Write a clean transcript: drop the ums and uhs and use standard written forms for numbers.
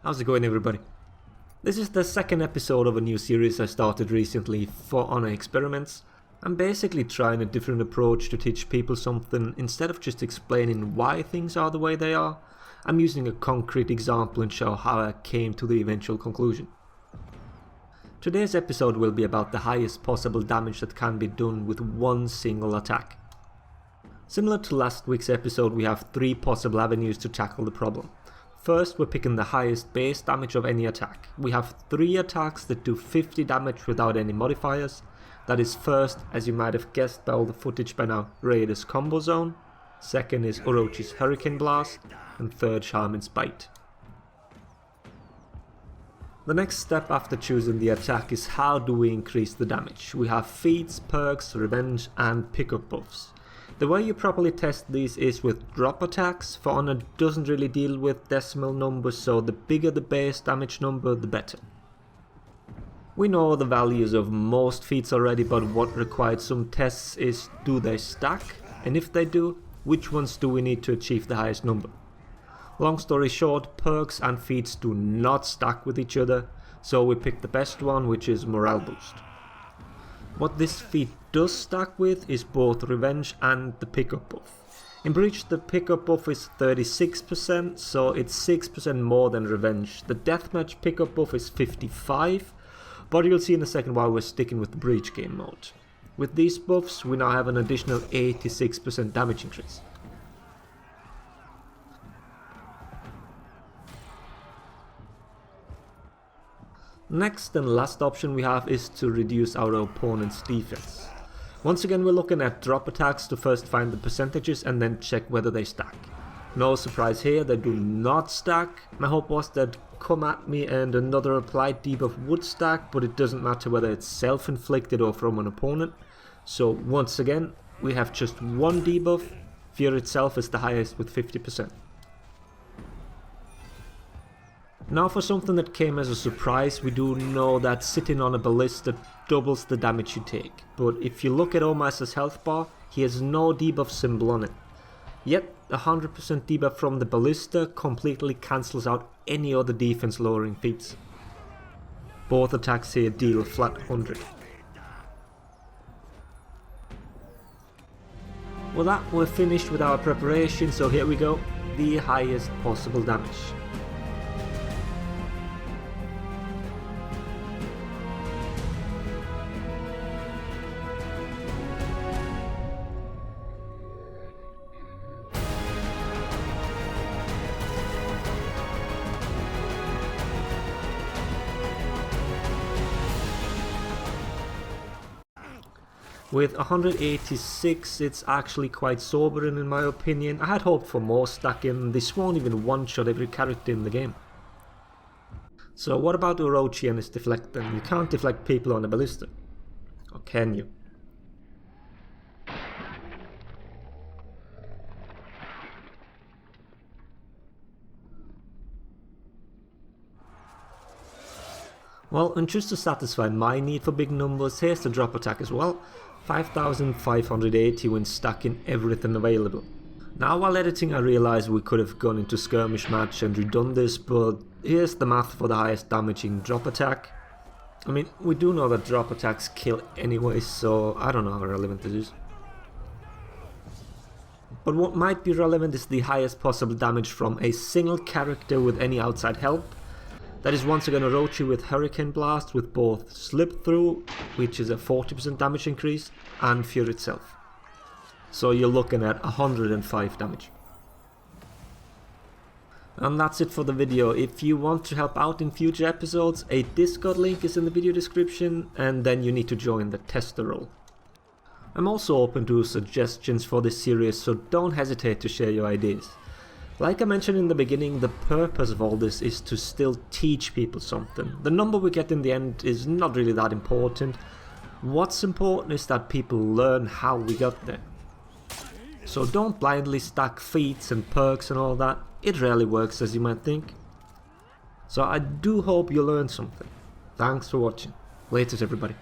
How's it going, everybody? This is the second episode of a new series I started recently for honor experiments. I'm basically trying a different approach to teach people something. Instead of just explaining why things are the way they are, I'm using a concrete example and show how I came to the eventual conclusion. Today's episode will be about the highest possible damage that can be done with one single attack. Similar to last week's episode, we have three possible avenues to tackle the problem. First, we're picking the highest base damage of any attack. We have three attacks that do 50 damage without any modifiers. That is first, as you might have guessed by all the footage by now, Raider's Combo Zone. Second is Orochi's Hurricane Blast. And third, Shaman's Bite. The next step after choosing the attack is how do we increase the damage. We have feats, perks, revenge and pickup buffs. The way you properly test these is with drop attacks. For honor doesn't really deal with decimal numbers, so the bigger the base damage number, the better. We know the values of most feats already, but what required some tests is do they stack, and if they do, which ones do we need to achieve the highest number. Long story short, perks and feats do not stack with each other, so we pick the best one, which is Morale Boost. What this feat does stack with is both revenge and the pickup buff. In Breach the pickup buff is 36%, so it's 6% more than revenge. The deathmatch pickup buff is 55%, but you'll see in a second why we're sticking with the Breach game mode. With these buffs we now have an additional 86% damage increase. Next and last option we have is to reduce our opponent's defense. Once again we're looking at drop attacks to first find the percentages and then check whether they stack. No surprise here, they do not stack. My hope was that come at me and another applied debuff would stack, but it doesn't matter whether it's self-inflicted or from an opponent. So once again we have just one debuff. Fear itself is the highest with 50%. Now for something that came as a surprise, we do know that sitting on a ballista doubles the damage you take. But if you look at Omas's health bar, he has no debuff symbol on it. Yet 100% debuff from the ballista completely cancels out any other defense lowering feats. Both attacks here deal flat 100. With that, we're finished with our preparation, so here we go, the highest possible damage. With 186, it's actually quite sobering in my opinion. I had hoped for more stacking. This won't even one-shot every character in the game. So what about Orochi and his deflecting? You can't deflect people on a ballista. Or can you? Well, and just to satisfy my need for big numbers, here's the drop attack as well. 5,580 when stacking everything available. Now while editing I realised we could have gone into skirmish match and redone this, but here's the math for the highest damaging drop attack. I mean, we do know that drop attacks kill anyway, so I don't know how relevant this is. But what might be relevant is the highest possible damage from a single character with any outside help. That is once again Orochi with Hurricane Blast with both Slip Through, which is a 40% damage increase, and Fear itself. So you're looking at 105 damage. And that's it for the video. If you want to help out in future episodes, a Discord link is in the video description, and then you need to join the tester role. I'm also open to suggestions for this series, so don't hesitate to share your ideas. Like I mentioned in the beginning, the purpose of all this is to still teach people something. The number we get in the end is not really that important. What's important is that people learn how we got there. So don't blindly stack feats and perks and all that. It rarely works as you might think. So I do hope you learned something. Thanks for watching. Laters everybody.